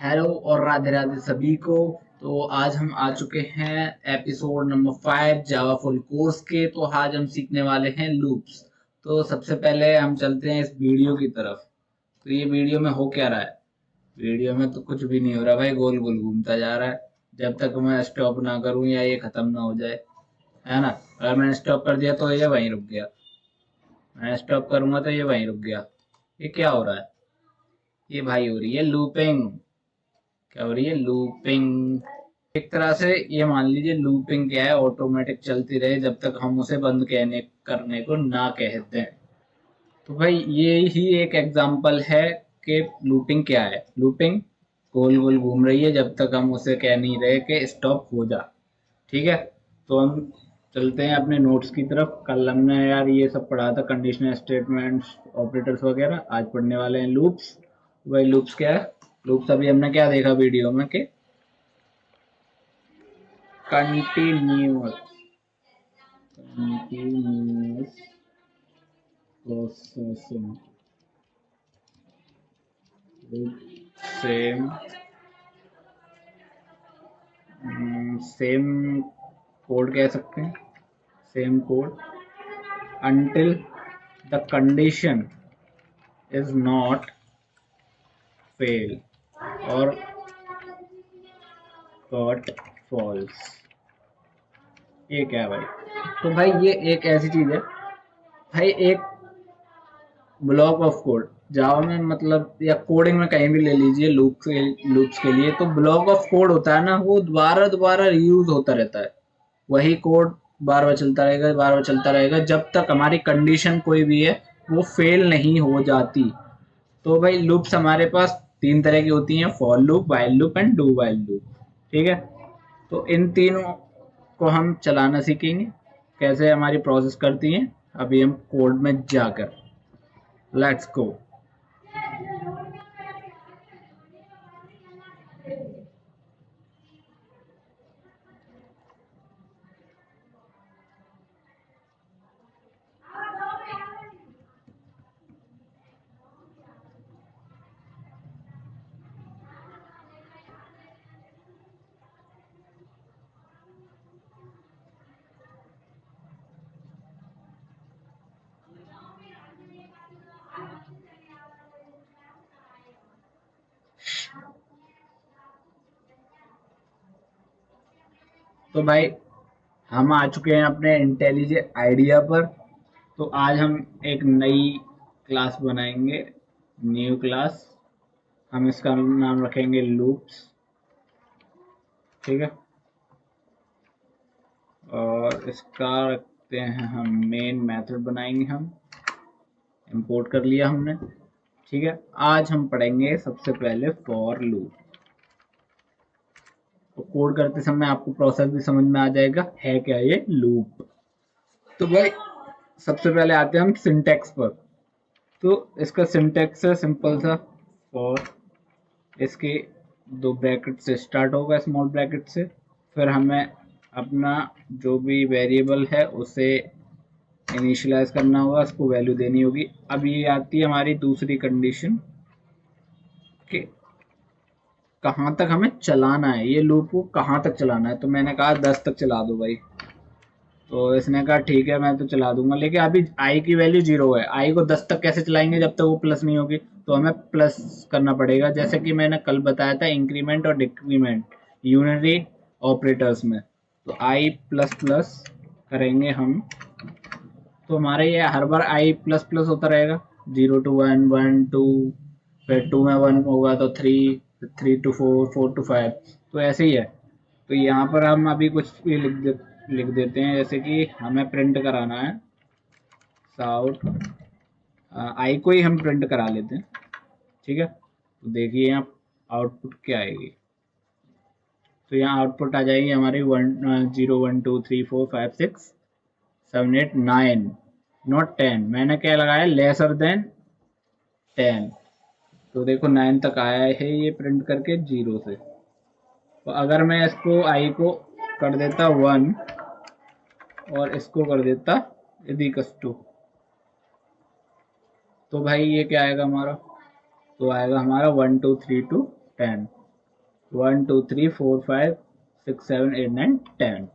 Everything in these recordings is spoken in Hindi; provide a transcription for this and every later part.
हेलो और राधे राधे सभी को। तो आज हम आ चुके हैं episode number 5 Java full course के। तो आज हम सीखने वाले हैं लूप्स। तो सबसे पहले हम चलते हैं इस वीडियो की तरफ। तो ये वीडियो में हो क्या रहा है? वीडियो में तो कुछ भी नहीं हो रहा भाई, गोल गोल घूमता जा रहा है जब तक मैं स्टॉप ना करूं या ये खत्म ना हो जाए, है ना। अगर मैंने स्टॉप कर दिया तो ये वहीं रुक गया, मैं स्टॉप करूंगा तो ये वहीं रुक गया। ये क्या हो रहा है? ये भाई हो रही है लूपिंग। क्या हो रही है? लूपिंग। एक तरह से ये मान लीजिए लूपिंग क्या है, ऑटोमेटिक चलती रहे जब तक हम उसे बंद कहने करने को ना कह दें। तो भाई ये ही एक एग्जांपल है कि लूपिंग क्या है। लूपिंग गोल गोल घूम रही है जब तक हम उसे कह नहीं रहे कि स्टॉप हो जा। ठीक है। तो हम चलते हैं अपने नोट्स की तरफ। कल हमने यार ये सब पढ़ा था, कंडीशनल स्टेटमेंट्स, ऑपरेटर्स वगैरह। आज पढ़ने वाले हैं लूप्स। भाई लूप्स क्या है? लूप्स अभी हमने क्या देखा वीडियो में कि continuous continuous processing with same same code कह सकते हैं, same code until the condition is not fail or got false। ये क्या है भाई? तो भाई ये एक ऐसी चीज है भाई, एक ब्लॉक ऑफ कोड जावा में, मतलब या कोडिंग में कहीं भी ले लीजिए। लूप्स के लिए तो ब्लॉक ऑफ कोड होता है ना, वो दोबारा दोबारा रीयूज होता रहता है। वही कोड बार बार चलता रहेगा, बार बार चलता रहेगा जब तक हमारी कंडीशन कोई भी है वो फेल नहीं हो जाती। तो भाई लूप्स हमारे पास तीन तरह की होती हैं, for loop, while loop and do while loop. ठीक है। तो इन तीनों को हम चलाना सीखेंगे, कैसे हमारी प्रोसेस करती हैं अभी हम कोड में जाकर। Let's go. तो भाई हम आ चुके हैं अपने इंटेलिजेंट आइडिया पर। तो आज हम एक नई क्लास बनाएंगे, न्यू क्लास। हम इसका नाम रखेंगे लूप्स। ठीक है। और इसका रखते हैं हम मेन मेथड बनाएंगे हम। इंपोर्ट कर लिया हमने। ठीक है। आज हम पढ़ेंगे सबसे पहले फॉर लूप। तो कोड करते समय आपको प्रोसेस भी समझ में आ जाएगा है क्या ये लूप। तो भाई सबसे पहले आते हैं हम सिंटेक्स पर। तो इसका सिंटेक्स है सिंपल सा, फॉर, इसके दो ब्रैकेट से स्टार्ट होगा, स्मॉल ब्रैकेट से। फिर हमें अपना जो भी वेरिएबल है उसे इनिशियलाइज करना होगा, उसको वैल्यू देनी होगी। अब ये आती है हमारी दूसरी कंडीशन कि कहाँ तक हमें चलाना है, ये लूप को कहाँ तक चलाना है। तो मैंने कहा 10 तक चला दो भाई। तो इसने कहा ठीक है मैं तो चला दूंगा, लेकिन अभी आई की वैल्यू 0 है। आई को 10 तक कैसे चलाएंगे जब तक वो प्लस नहीं होगी? तो हमें प्लस करना पड़ेगा, जैसे कि मैंने कल बताया था इंक्रीमेंट और डिक्रीमेंट यूनरी ऑपरेटर्स में। तो आई प्लस प्लस करेंगे हम, तो हमारे ये हर बार आई प्लस प्लस होता रहेगा। 0 to 1, 1 2, फिर 2 में 1 होगा तो 3, 3 to 4, 4 to 5। तो ऐसे ही है। तो यहाँ पर हम अभी कुछ भी लिख देते हैं, जैसे कि हमें प्रिंट कराना है साउट। आई को ही हम प्रिंट करा लेते हैं। ठीक है। तो देखिए यहाँ आउटपुट क्या आएगी। तो यहाँ आउटपुट आ जाएगी हमारी 1 0 1 2 3 4 5 6 7 8 9, नॉट 10। मैंने क्या लगाया, लेसर देन 10। तो देखो 9 तक आया है ये प्रिंट करके 0 से। तो अगर मैं इसको आई को कर देता 1 और इसको कर देता इक्वल्स टू, तो भाई ये क्या आएगा हमारा? तो आएगा हमारा 1 2 3 to 10। 1 2 3 4 5 6 7 8 9 10।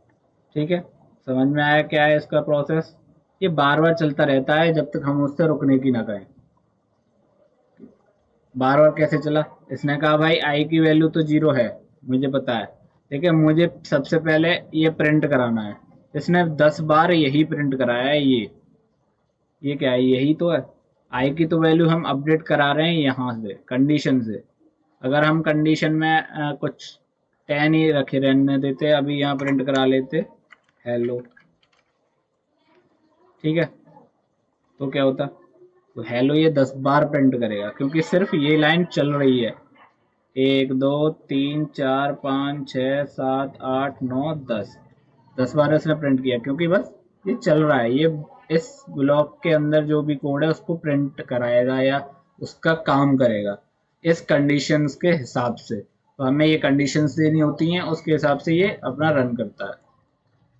ठीक है, समझ में आया क्या है इसका प्रोसेस? ये बार बार चलता रहता है जब तक हम उससे रुकने की ना कहें। बार बार कैसे चला? इसने कहा भाई आई की वैल्यू तो 0 है, मुझे पता है, लेकिन मुझे सबसे पहले ये प्रिंट कराना है। इसने 10 बार यही प्रिंट कराया है। ये क्या है? यही तो है। आई की तो वैल्यू हम अपडेट करा रहे हैं यहाँ से, कंडीशन से। अगर हम कंडीशन में कुछ 10 ही रखे रहने देते, अभी यहाँ प्रिंट करा लेते हेलो, ठीक है, तो क्या होता? तो हेलो ये 10 बार प्रिंट करेगा, क्योंकि सिर्फ ये लाइन चल रही है। 1 2 3 4 5 6 7 8 9 10, 10 बार इसने प्रिंट किया, क्योंकि बस ये चल रहा है। ये इस ब्लॉक के अंदर जो भी कोड है उसको प्रिंट कराएगा या उसका काम करेगा इस कंडीशंस के हिसाब से। तो हमें ये कंडीशंस देनी होती हैं, उसके हिसाब से ये अपना रन करता है।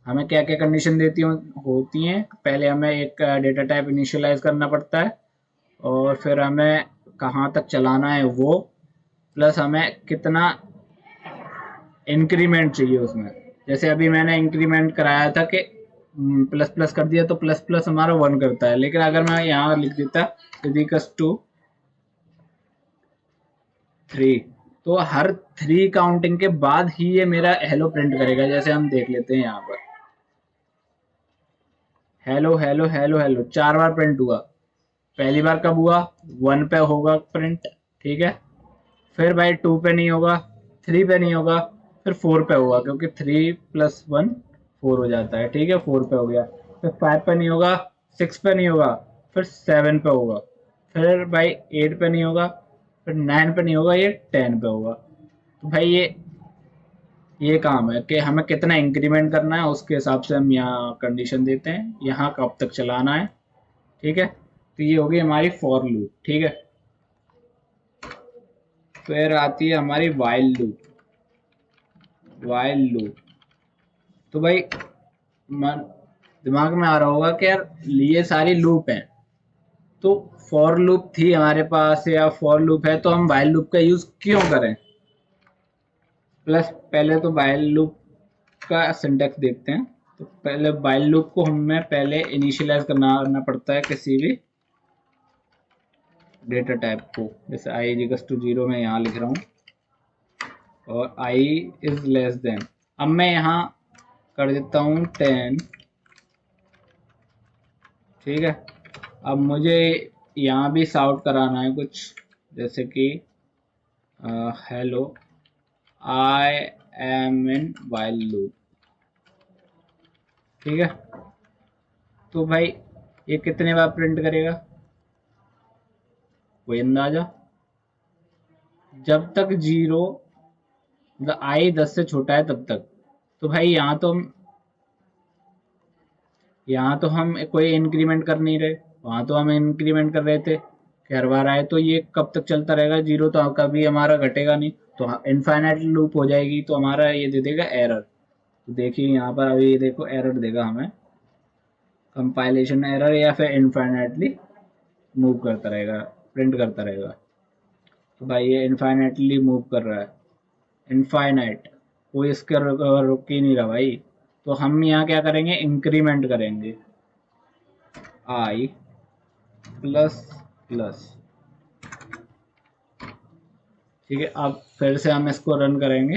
हमें क्या क्या कंडीशन होती हैं? पहले हमें एक डेटा टाइप इनिशियलाइज करना पड़ता है, और फिर हमें कहाँ तक चलाना है वो, प्लस हमें कितना इंक्रीमेंट चाहिए उसमें। जैसे अभी मैंने इंक्रीमेंट कराया था कि प्लस प्लस कर दिया, तो प्लस प्लस हमारा 1 करता है, लेकिन अगर मैं यहाँ लिख देता इक्वल्स टू 3, तो हर 3 काउंटिंग के बाद ही ये मेरा हेलो प्रिंट करेगा। जैसे हम देख लेते हैं यहाँ पर, हेलो हेलो हेलो हेलो 4 बार प्रिंट हुआ। पहली बार कब हुआ? 1 पे होगा प्रिंट, ठीक है। फिर भाई 2 पे नहीं होगा, 3 पे नहीं होगा, फिर 4 पे होगा, क्योंकि 3 प्लस 1 4 हो जाता है, ठीक है, 4 पे हो गया। फिर 5 पे नहीं होगा, 6 पे नहीं होगा, फिर 7 पे होगा, फिर भाई 8 पे नहीं होगा, फिर 9 पे नहीं होगा, ये 10 पे होगा। तो भाई ये काम है कि हमें कितना इंक्रीमेंट करना है, उसके हिसाब से हम यहाँ कंडीशन देते हैं, यहाँ कब तक चलाना है, ठीक है। तो ये होगी हमारी फॉर लूप, ठीक है। फिर आती है हमारी वाइल लूप। वाइल लूप, तो भाई मन दिमाग में आ रहा होगा कि यार ये सारी लूप हैं, तो फॉर लूप थी हमारे पास या फॉर लूप है, तो हम वाइल लूप का यूज क्यों करें? प्लस पहले तो वाइल लूप का सिंटैक्स देखते हैं। तो पहले वाइल लूप को हमें पहले इनिशियलाइज करना पड़ता है किसी भी डेटा टाइप को। जैसे आई इक्वल्स टू 0 मैं यहाँ लिख रहा हूँ, और आई इज लेस देन, अब मैं यहाँ कर देता हूँ 10, ठीक है। अब मुझे यहाँ भी साउट कराना है कुछ, जैसे कि hello I am in while loop, ठीक है। तो भाई ये कितने बार प्रिंट करेगा? कोई अंदाजा? जब तक 0 मतलब आई 10 से छोटा है तब तक। तो भाई यहाँ तो हम कोई इंक्रीमेंट कर नहीं रहे, वहां तो हम इंक्रीमेंट कर रहे थे कि हर बार आए। तो ये कब तक चलता रहेगा? 0 तो कभी हमारा घटेगा नहीं, तो इनफाइनाइट लूप हो जाएगी, तो हमारा ये दे देगा एरर। तो देखिए यहाँ पर अभी ये देखो एरर देगा हमें, कंपाइलेशन एरर, या फिर इनफाइनाइटली मूव करता रहेगा, प्रिंट करता रहेगा। तो भाई ये इनफाइनाइटली मूव कर रहा है, इनफाइनाइट, कोई इसके रुक ही नहीं रहा भाई। तो हम यहाँ क्या करेंगे? इंक्रीमेंट करेंगे, आई प्लस प्लस, ठीक है। अब फिर से हम इसको रन करेंगे,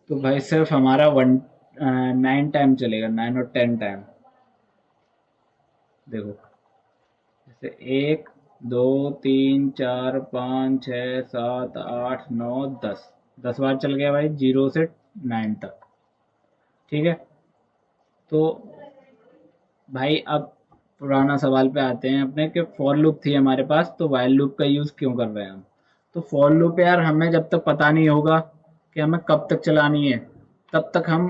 तो भाई सिर्फ हमारा 9 टाइम चलेगा, 9 और 10 टाइम। देखो, जैसे 1 2 3 4 5 6 7 8 9 10, 10 बार चल गया भाई 0 से 9 तक, ठीक है। तो भाई अब पुराना सवाल पे आते हैं अपने, कि फॉर लूप थी हमारे पास, तो वाइल लूप का यूज क्यों कर रहे हैं हम? तो फॉर लूप यार हमें जब तक पता नहीं होगा कि हमें कब तक चलानी है, तब तक हम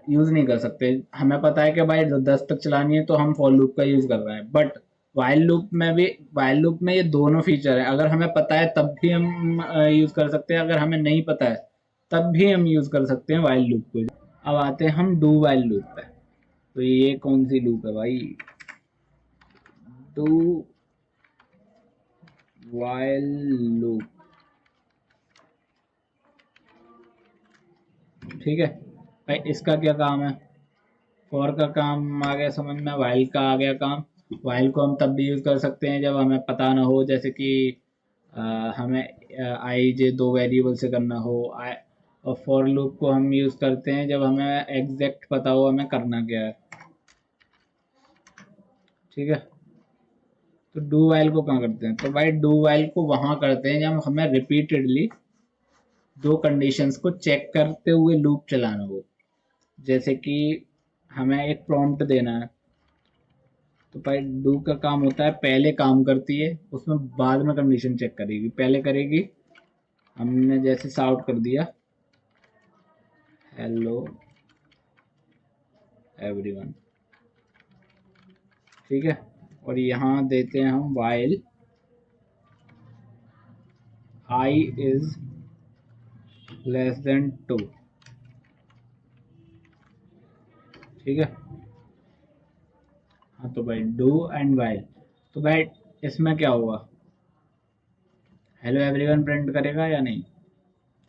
यूज नहीं कर सकते। हमें पता है कि भाई 10 तक चलानी है, तो हम फॉर लूप का यूज कर रहे हैं। बट वाइल लूप में ये दोनों फीचर है, अगर हमें पता है तब भी हम यूज कर सकते हैं, अगर हमें नहीं पता है तब भी हम यूज कर सकते हैं वाइल लूप को। अब आते हैं हम डू वाइल लूप पे। तो ये कौन सी लूप है भाई? डू वाइल लूप, ठीक है भाई। इसका क्या काम है, फॉर का काम आ गया समझ में, वाइल का आ गया काम। वाइल को हम तब भी यूज़ कर सकते हैं जब हमें पता ना हो, जैसे कि हमें आई जे दो वेरिएबल से करना हो। और फॉर लूप को हम यूज़ करते हैं जब हमें एग्जैक्ट पता हो हमें करना क्या है, ठीक है। तो डू वाइल को कहाँ करते हैं, तो भाई डू वाइल को वहाँ करते हैं जब हमें रिपीटेडली दो कंडीशंस को चेक करते हुए लूप चलाना हो। जैसे कि हमें एक प्रॉम्प्ट देना है, तो भाई डू का काम होता है पहले काम करती है, उसमें बाद में कंडीशन चेक करेगी। पहले करेगी, हमने जैसे साउट कर दिया हेलो एवरीवन, ठीक है। और यहाँ देते हैं हम while I is less than 2, ठीक है। हाँ तो भाई डू एंड वाइल, तो भाई इसमें क्या होगा, हेलो एवरीवन प्रिंट करेगा या नहीं,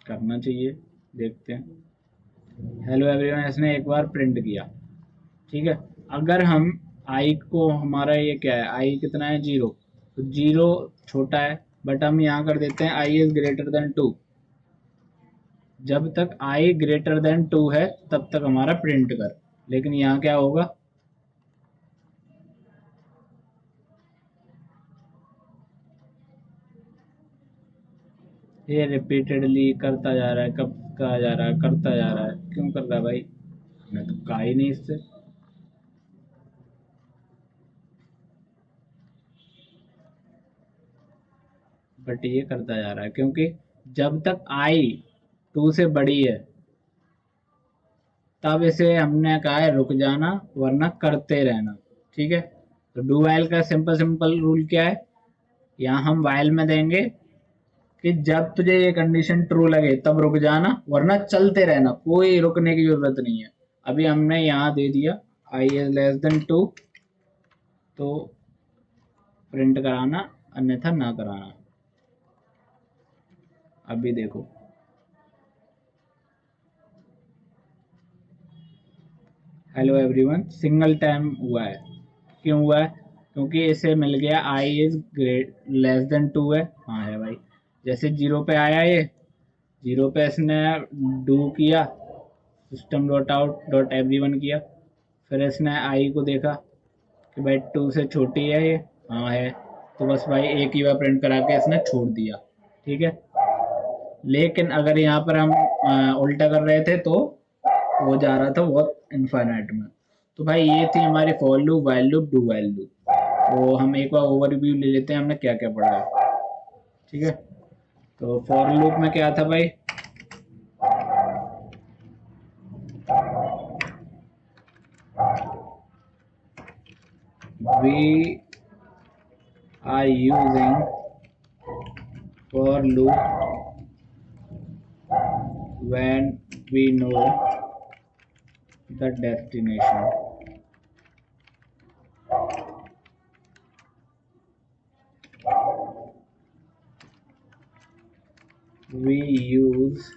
करना चाहिए, देखते हैं। हेलो एवरीवन इसने एक बार प्रिंट किया, ठीक है। अगर हम आई को, हमारा ये क्या है, आई कितना है 0, तो 0 छोटा है, बट हम यहाँ कर देते हैं आई इज ग्रेटर देन 2। जब तक आई ग्रेटर देन 2 है तब तक हमारा प्रिंट कर, लेकिन यहाँ क्या होगा, ये रिपीटेडली करता जा रहा है, कब कहा जा रहा है, करता जा रहा है, क्यों कर रहा है भाई, मैं तो कहा ही नहीं इससे। बट ये करता जा रहा है क्योंकि जब तक आई 2 से बड़ी है तब इसे हमने कहा है रुक जाना, वरना करते रहना, ठीक है। तो डू वाइल का सिंपल सिंपल रूल क्या है, यहाँ हम वाइल में देंगे कि जब तुझे ये कंडीशन ट्रू लगे तब रुक जाना, वरना चलते रहना, कोई रुकने की जरूरत नहीं है। अभी हमने यहाँ दे दिया आई इज लेस देन 2, तो प्रिंट कराना, अन्यथा ना कराना। अभी देखो हेलो एवरीवन सिंगल टाइम हुआ है, क्यों हुआ है, क्योंकि इसे मिल गया I is great less than 2 है, हाँ है भाई। जैसे 0 पे आया ये, 0 पे इसने डू किया, system dot out dot everyone किया, फिर इसने आई को देखा कि भाई 2 से छोटी है ये, हाँ है, तो बस भाई एक ही बार प्रिंट करा के इसने छोड़ दिया, ठीक है। लेकिन अगर यहाँ पर हम उल्टा कर रहे थे तो वो जा रहा था बहुत इनफाइनाइट में। तो भाई ये थी हमारी for loop, while loop, do while loop. तो हम एक बार ओवरव्यू ले लेते हैं हमने क्या क्या पढ़ा है, ठीक है। तो फॉर लूप में क्या था भाई, we are using for loop when we know the destination. We use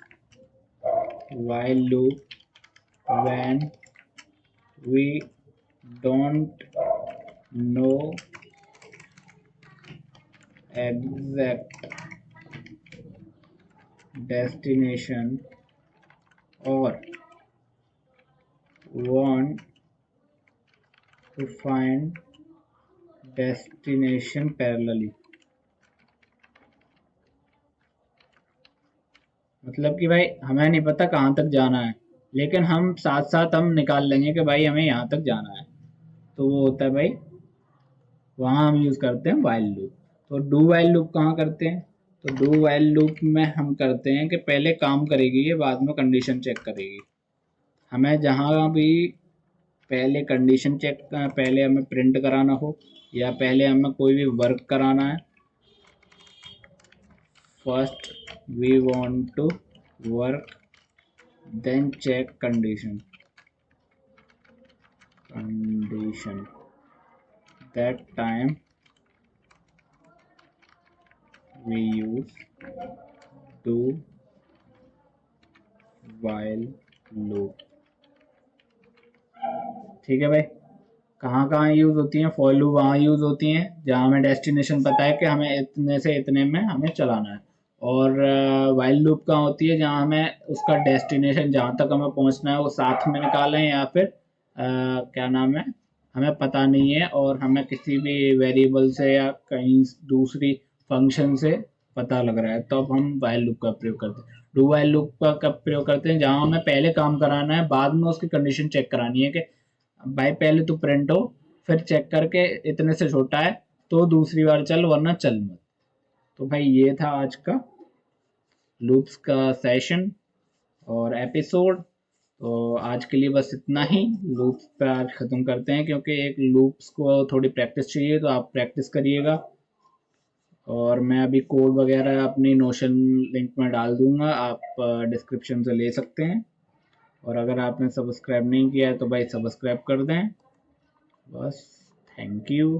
while loop when we don't know exact destination or want to find destination parallelly। मतलब कि भाई हमें नहीं पता कहाँ तक जाना है, लेकिन हम साथ साथ हम निकाल लेंगे कि भाई हमें यहाँ तक जाना है, तो वो होता है भाई, वहाँ हम यूज़ करते हैं वाइल लूप। तो डू वाइल लूप कहाँ करते हैं, तो डू वाइल लूप में हम करते हैं कि पहले काम करेगी ये, बाद में कंडीशन चेक करेगी। हमें जहाँ भी पहले कंडीशन चेक, पहले हमें प्रिंट कराना हो या पहले हमें कोई भी वर्क कराना है, first we want to work then check condition, condition that time we use do while loop। ठीक है भाई, कहाँ कहाँ यूज होती है फॉर लूप? वहाँ यूज होती हैं जहाँ हमें डेस्टिनेशन पता है कि हमें इतने से इतने में हमें चलाना है। और वाइल लूप कहाँ होती है? जहाँ हमें उसका डेस्टिनेशन जहाँ तक हमें पहुँचना है वो साथ में निकालें, या फिर क्या नाम है, हमें पता नहीं है और हमें किसी भी वेरिएबल से या कहीं दूसरी फंक्शन से पता लग रहा है, तो अब हम वाइल लूप का प्रयोग करते हैं। डू वाइल लूप का कब प्रयोग करते हैं? जहाँ हमें पहले काम कराना है, बाद में उसकी कंडीशन चेक करानी है कि भाई पहले तो प्रिंट हो, फिर चेक करके इतने से छोटा है तो दूसरी बार चल, वरना चल मत। तो भाई ये था आज का लूप्स का सेशन और एपिसोड। तो आज के लिए बस इतना ही। लूप्स पे आज ख़त्म करते हैं, क्योंकि एक लूप्स को थोड़ी प्रैक्टिस चाहिए, तो आप प्रैक्टिस करिएगा। और मैं अभी कोड वगैरह अपनी नोशन लिंक में डाल दूंगा, आप डिस्क्रिप्शन से ले सकते हैं। और अगर आपने सब्सक्राइब नहीं किया है तो भाई सब्सक्राइब कर दें। बस, थैंक यू।